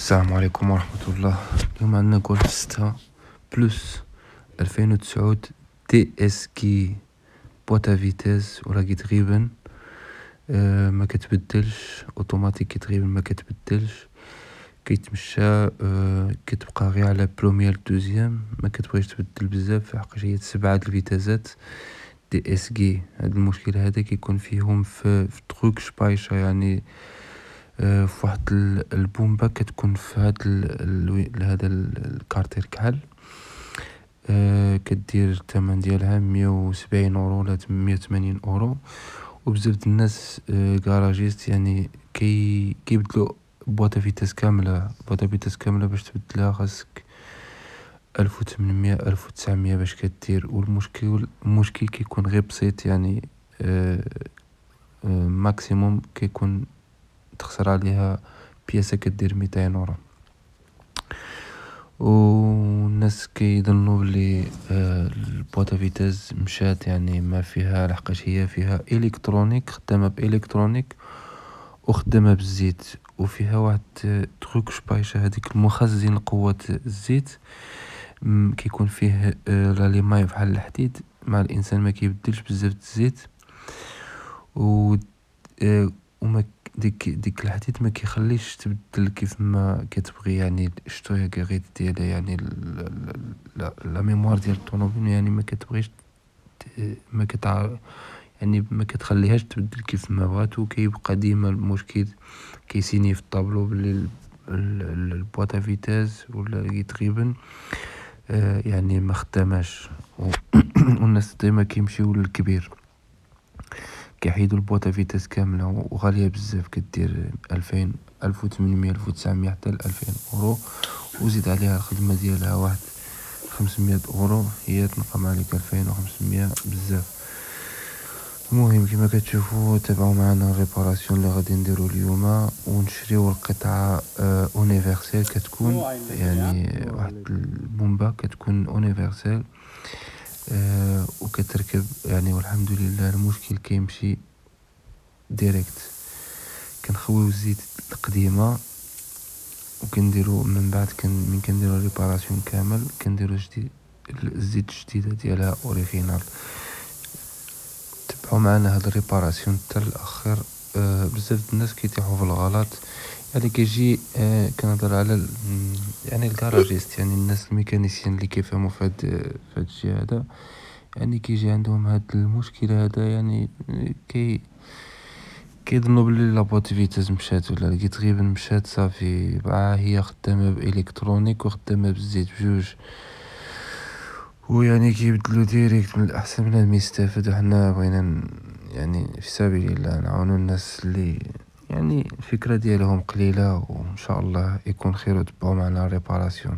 السلام عليكم ورحمة الله. اليوم عندنا جولف 6 بلس 2009 تي اس كي بوطا فيتاز وراكي تقريبا ما كتبدلش اوتوماتيكي، تقريبا ما كتبدلش، كيتمشى كتبقى غير على بروميير دوزيام، ما كتبغيش تبدل بزاف حقاش هي 7 الفيتازات دي اس كي. هاد المشكل هذا كيكون فيهم في تروك شبايشه، يعني في واحد البومبا كتكون في هذا الكارتير كحل، كدير الثمن ديالها 170 اورو ولا 180 اورو. وبزاف د الناس كراجيست يعني كيبدلوا بواطا فيتاس كامله. بواطا فيتاس كامله باش تبدلها خاصك 1800 1900 باش كدير. والمشكل كيكون غير بسيط، يعني ماكسيموم كيكون تخسر عليها بياسة كدير 200 اورو. والناس كيظنوا بلي البواطا فيتاز مشات، يعني ما فيها، لحقاش هي فيها الكترونيك، خدامه بالكترونيك وخدامه بالزيت، وفيها واحد تروك شبايشه، هذيك المخزن قوه الزيت كيكون فيه لاليماي بحال الحديد، مع الانسان ما كيبدلش بزاف الزيت، وما ديك الحديد ما كيخليش تبدل كيف ما كتبغي. يعني شتويا كغيت ديالها، يعني لا ميموار ديال الطوموبيل، يعني ما كتبغيش ما يعني ما كتخليهاش تبدل كيف ما بغات، وكيبقى ديما المشكل كيسيني في الطابلو بلي البواطا فيتاز ولا تقريبا يعني ما خداماش. والناس ديما كيمشيو للكبير، كيحيدوا البواطا فيتاس كامله وغاليه بزاف، كدير 2000 1800 1900 حتى 2000 اورو، وزيد عليها الخدمه ديالها واحد 500 اورو، هي تنقم عليك 2500 بزاف. المهم كما كتشوفوا تابعوا معنا الريباراسيون اللي غادي نديرو اليوم، ونشريو القطعه اونيفرسيل، كتكون يعني واحد البومبا كتكون اونيفرسيل وكتركب يعني. والحمد لله المشكل كيمشي ديريكت. كنخويو الزيت القديمه وكنديرو من بعد من كنديرو ريباراسيون كامل، كنديرو الزيت الجديده ديالها اوريجينال. تبعوا معنا هاد الريباراسيون حتى الاخر. بزاف الناس كيطيحوا في الغلط، يعني كيجي كنهضر على يعني الكراجيست، يعني الناس الميكانيسيين اللي كيفهموا في هاد الشيء هذا، يعني كيجي عندهم هاد المشكل هذا، يعني كيظنوا بلي لابواطا فيتاس مشات ولا تقريبا مشات صافي، هي خدامه بالكترونيك وخدامه بالزيت بجوج، ويعني كيبدلوا ديريكت. من الاحسن من يستافدوا. حنا بغينا يعني في سبيل الله نعاونوا الناس اللي يعني الفكره ديالهم قليله، وان شاء الله يكون خير. وتبعوا معنا ريباراسيون.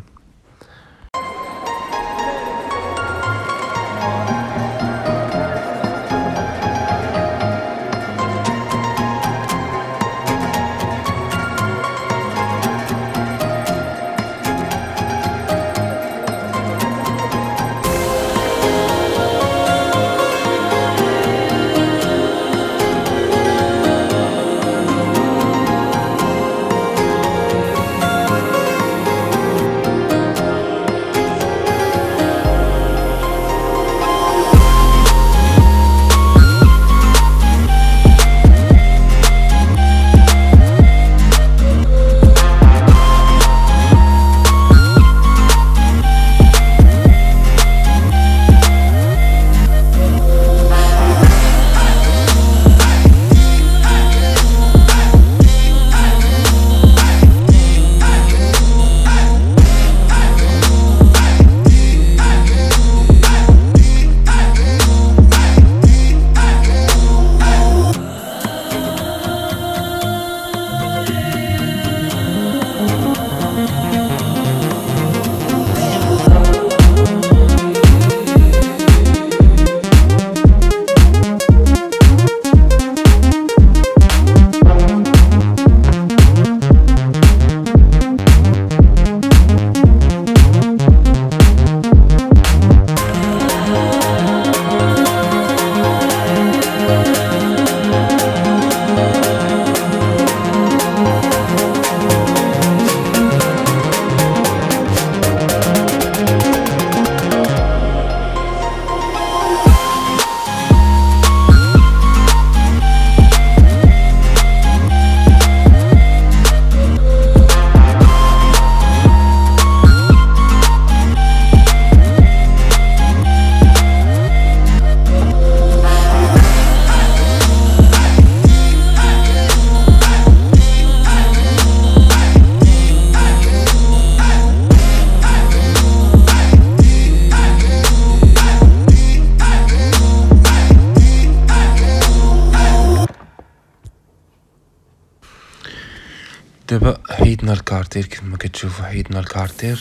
دابا حيدنا الكارتير كما كتشوفوا، حيدنا الكارتير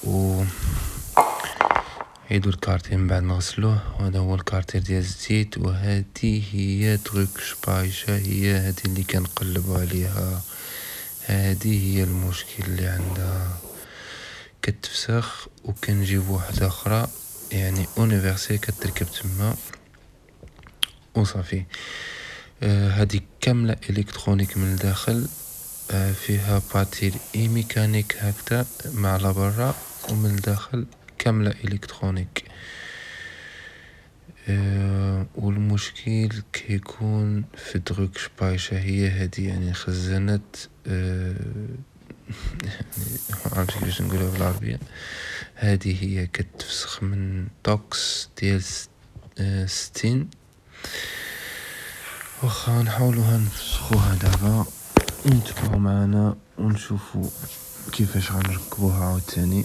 و حيدو الكارتير من بعد نغسلوه. وهذا هو الكارتير ديال الزيت. وهذه هي دروك شبايشة، هي هذه اللي كنقلبوا عليها. هذه هي المشكل اللي عندها، كتفسخ وكنجيب واحدة اخرى يعني اونيفرسي كتركب تما وصافي. هذه كاملة الكترونيك من الداخل، فيها باتير اي ميكانيك هكذا مع لبرا، ومن الداخل كاملة الكترونيك. والمشكل كيكون في دروك شبايشة، هي هذه يعني خزانات معرفتش كيفاش نقولها بالعربية. هذه هي كتفسخ من توكس ديال 60. واخا نحاولوها نفسخوها دابا، نتبعو معنا ونشوفو كيفاش غنركبوها عاوتاني.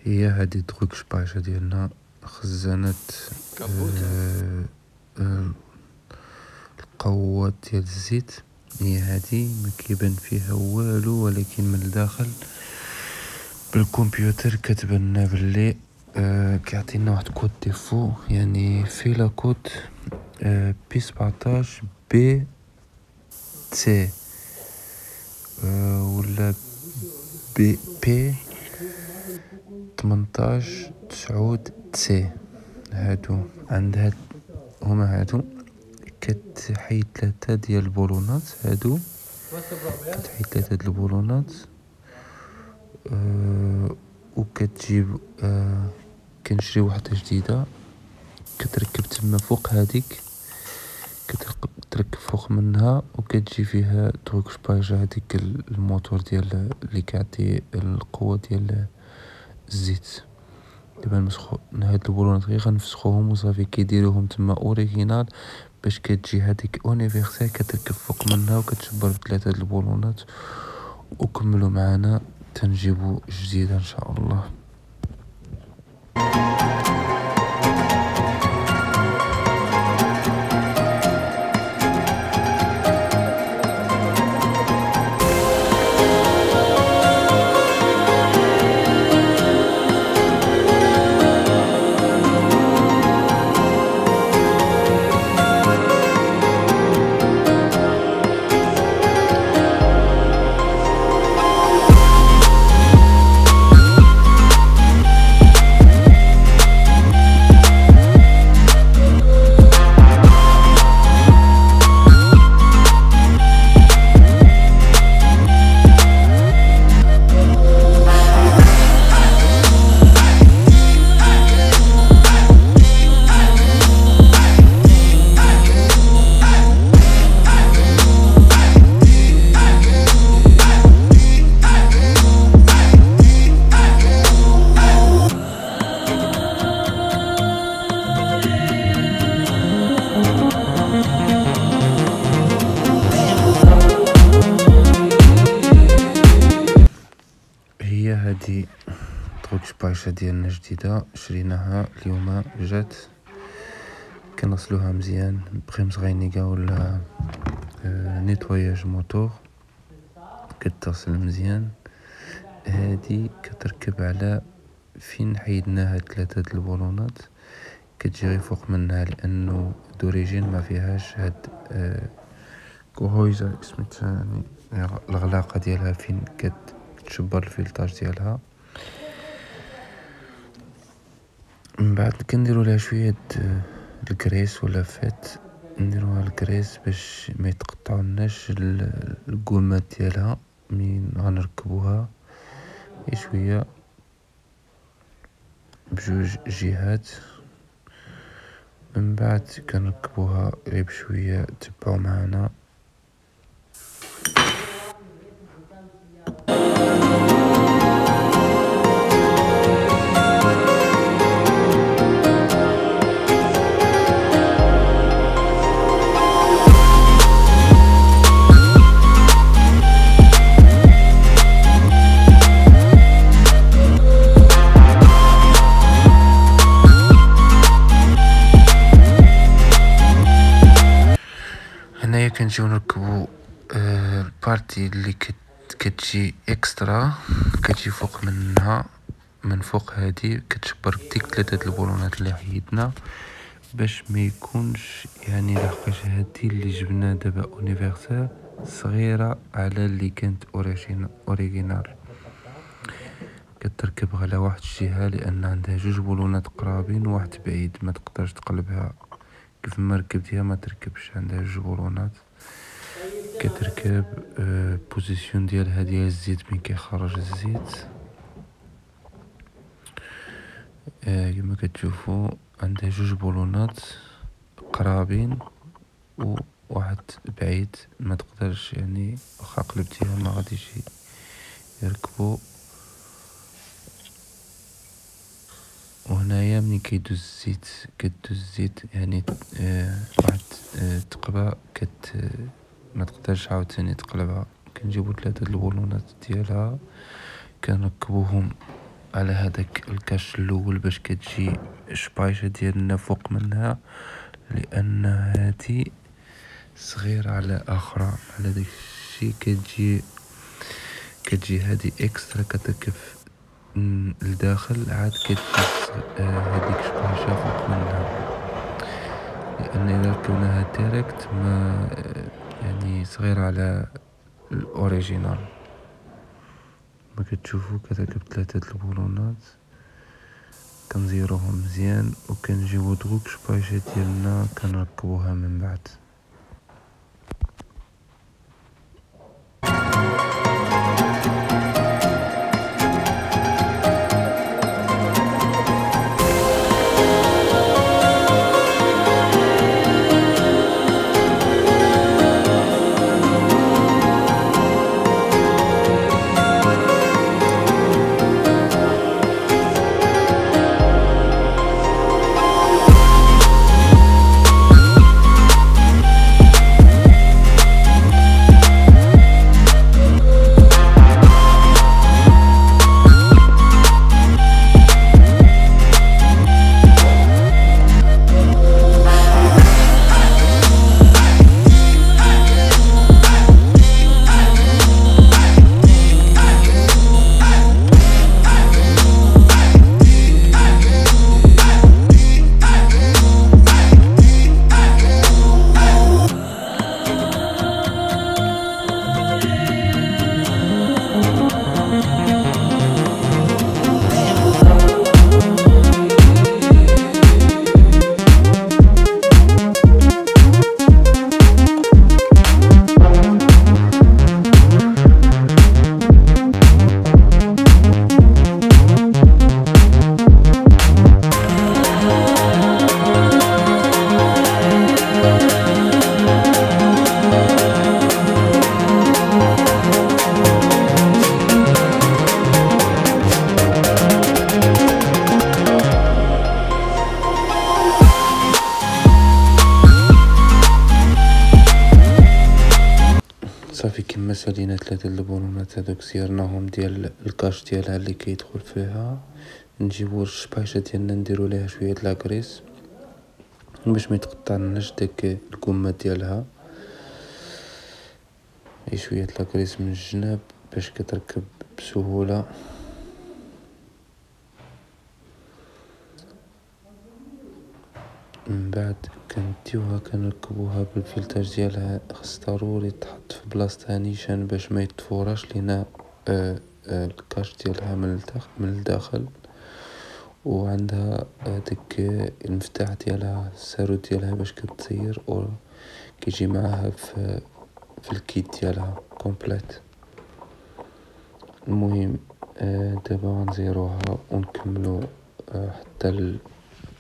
هي هذه دروك شبايشة ديالنا، خزانات القوات ديال الزيت. هي هذه ما كيبان فيها والو، ولكن من الداخل بالكمبيوتر كتبان لنا باللي كيعطينا واحد كود ديفو، يعني في لا كود بي 17 بي تي ولا بي 18 9 تي. هادو عند هاد هما هادو كتحيد 3 ديال البولونات. هادو كتحيد 3 ديال البولونات وكتجيب كنشري وحده جديده كتركب تما فوق هذيك، كتركب فوق منها وكتجي فيها دروك شبايشة هذيك الموتور ديال اللي كيعطي القوه ديال الزيت. دابا نمسخو هاد البولونات غير غنفسخوهم وصافي، كيديروهم تما اوريجينال باش كتجي هذيك اونيفرسال كتركب فوق منها وكتشبر بثلاثه د البولونات. وكملوا معنا تنجيبو جديده ان شاء الله. هادي دروك شبايشة ديالنا جديدة شريناها اليوم، جات كنغسلوها مزيان بخيمس غينيكا ولا نيتواياج موتور، كتغسل مزيان. هادي كتركب على فين حيدنا هاد 3 د البولونات، كتجي غير فوق منها لانه دوريجين ما فيهاش هاد كوهويزا سميتها، يعني الغلاقة ديالها فين كتشبر الفيلتاج ديالها. من بعد كنديرو لها شوية الكريس ولا فات، نديروها الكريس باش ما يتقطعوناش القومات ديالها من غنركبوها شويه بجوج جهات. من بعد كنركبوها غير بشويه. تبعوا معنا. هنايا كنجيو نركبو البارتي اللي كتجي اكسترا، كتجي فوق منها. من فوق هادي كتجبر ديك 3 البولونات اللي حيدنا باش ما يكونش يعني لحقاش هادي اللي جبنا دابا اونيفرسال صغيره على اللي كانت اوريجينال. كتركب على واحد الجهه لان عندها 2 بولونات قرابين وواحد بعيد، ما تقدرش تقلبها كيف ما ركبتيها ما تركبش، عندها 2 بولونات. كتركب بوزيسيون ديالها ديال الزيت من كيخرج الزيت. كما كتشوفوا عندها 2 بولونات قرابين وواحد بعيد، ما تقدرش يعني واخا قلبتيها ما غاديش يركبوا. وهنايا ملي كيدوز الزيت يعني واحد تقبة ما تقدرش عاوتاني تقلبها. كنجيبو 3 البولونات ديالها كنركبوهم على هذاك الكاش الاول باش كتجي شبايشه ديالنا فوق منها، لان هذه صغيره على اخرى. على داك الشيء كتجي هذه اكسترا كتركب لداخل، عاد كتجي هذيك شبايشه فوق منها، لان اذا ركبناها ديريكت ما يعني صغيره على الاوريجينال. ما كتشوفوا كتركب 3 البولونات كنزيروهم مزيان وكنجيبو دوك شبايشه ديالنا كنركبوها من بعد. صافي كما سالينا 3 البولونات هذوك سيرناهم ديال الكاش ديالها اللي كيدخل فيها. نجيبو الشبايشه ديالنا نديرو ليها شويه د لاكريس باش ما يتقطعناش داك الكمات ديالها، شويه د لاكريس من الجناب باش كتركب بسهوله. من بعد كنديوها كنركبوها بالفلتاج ديالها، خاص ضروري تحط في بلاصتها نيشان باش ما يتفوراش لينا الكاش ديالها من الداخل. وعندها ديك المفتاح ديالها الساروت ديالها باش كتسير كيجي معاها في الكيت ديالها كومبليت. المهم دابا غنزيروها ونكملو حتى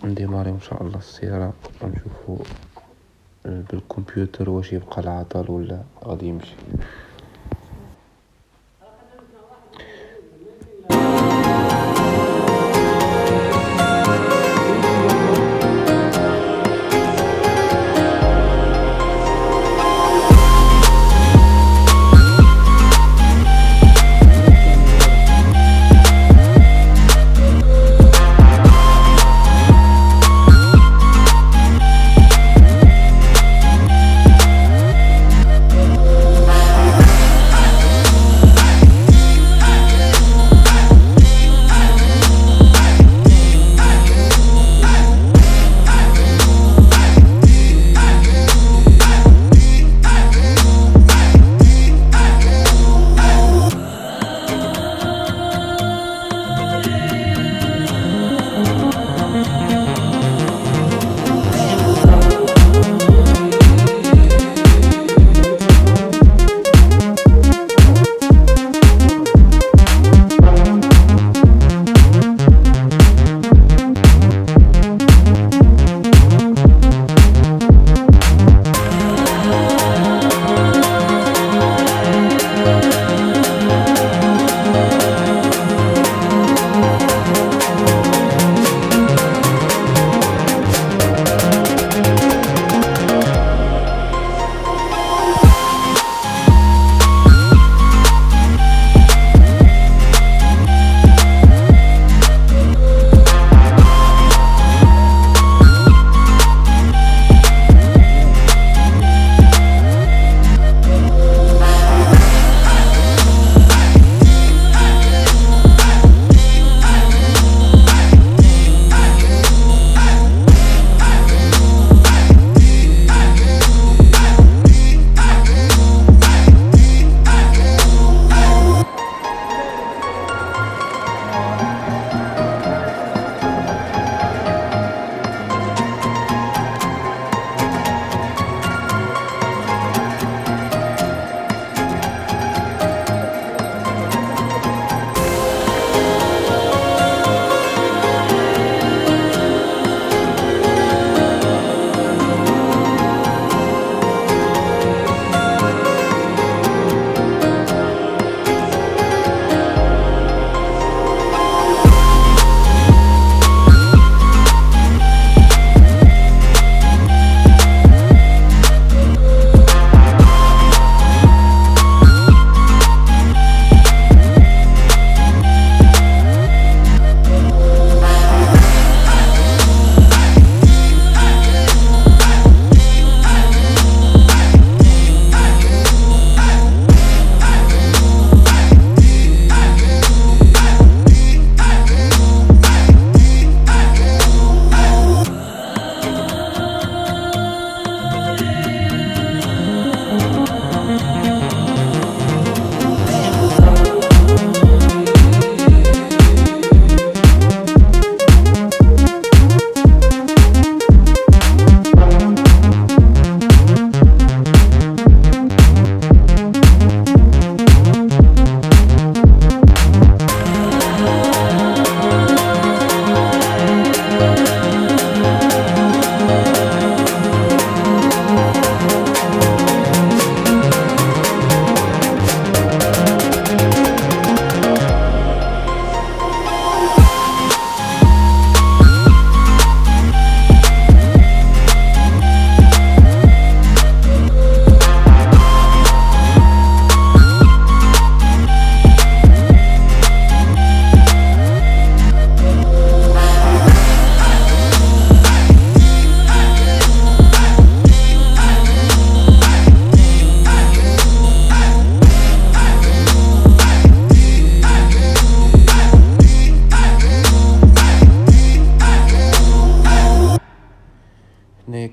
نديماريو ان شاء الله السيارة ونشوفو بالكمبيوتر واش يبقى العطل ولا غادي يمشي.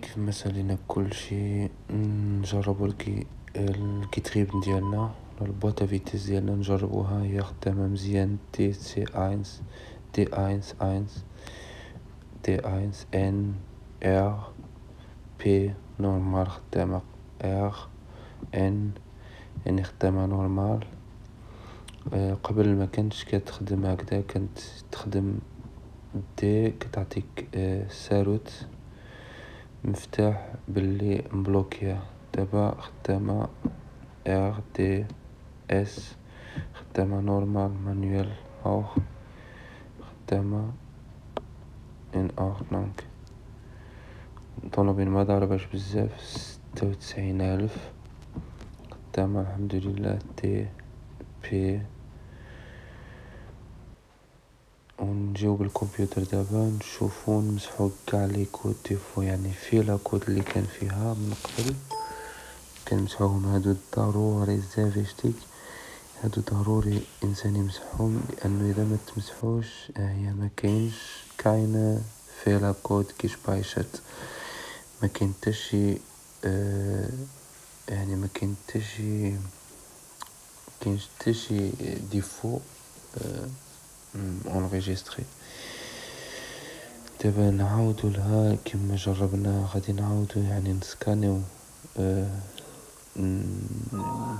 كيف ما سالينا كلشي نجربو الكيتريب ديالنا البواطة فيتيس ديالنا نجربوها هي خدامة مزيان T1 N R P نورمال خدامة ار ان، يعني خدامة نورمال. قبل ما كانتش كتخدم هكذا، كانت تخدم دي كتعطيك ساروت مفتاح باللي مبلوكيا. دابا خدامة ار دي اس، خدامة نورمال مانويل اور، خدامة ان اور. دونك الطونوبيل ما ضارباش بزاف، 96,000. خدامة الحمد لله دي بي. ونجيو بالكمبيوتر دابا نشوفو نمسحو كاع لي كود ديفو، يعني في لاكود اللي كان فيها من قبل كنمسحوهم. هادو ضروري زافيشتيك، هادو ضروري انسان يمسحهم، لانه اذا ما تمسحوش هي ما كاين في لاكود كيش بايشت، ما كاين حتى شي يعني ما كاين حتى شي ديفو انريجستري. دابا نعاودو لها كما جربنا، غادي نعاودو يعني نسكانيو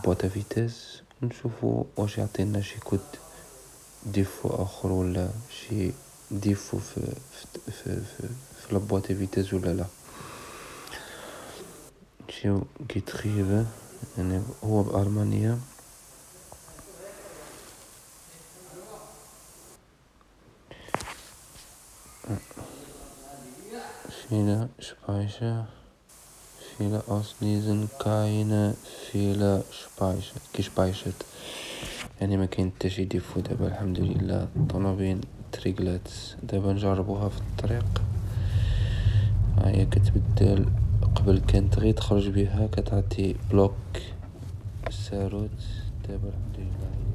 بواطا فيتيس ونشوفو واش يعطينا شي كود ديفو اخر، ولا شي ديفو في لابواطا فيتيس ولا لا. نمشيو كيتخيب، يعني هو بألمانيا. viele Speicher, viele auslesen, keine Fehler gespeichert. يعني ما كاين حتى شي ديفو. دابا الحمد لله الطونوبيل تريقلات. دابا نجربوها في الطريق، هي كتبدل. قبل كانت غير تخرج بها كتعطي بلوك الساروت، دابا الحمد لله